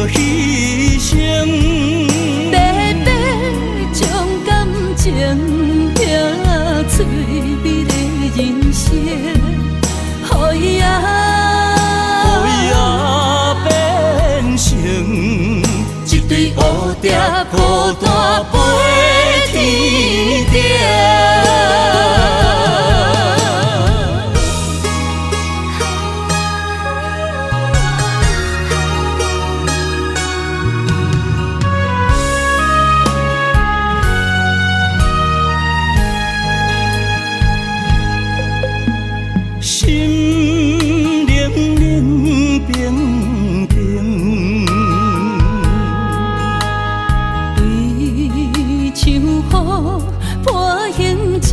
着牺牲，白白将感情拼碎美的人生，予伊变成一堆乌蝶孤单飞天顶。心冷冷冰冰，对像雨伴行情，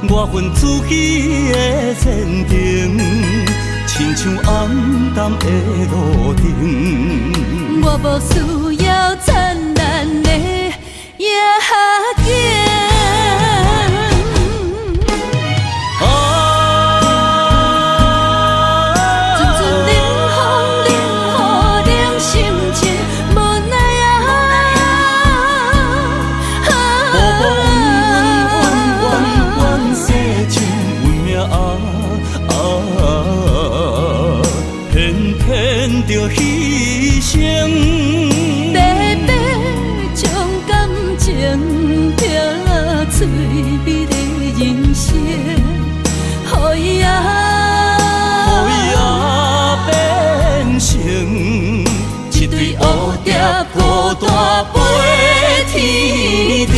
我份自己的前程，亲像暗淡的路灯。我无需要灿烂的夜景。着牺牲，白白将感情拼碎美的人生，予伊变成一堆乌蝶孤单飞天顶。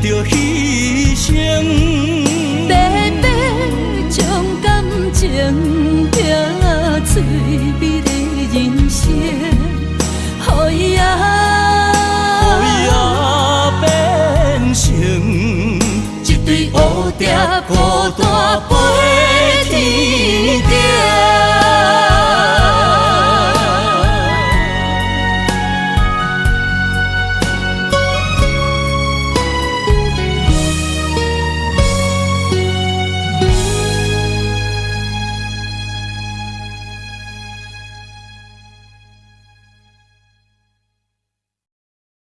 着牺牲，白白将感情拼碎美的人生，予伊变成一堆乌蝶孤单飞天顶。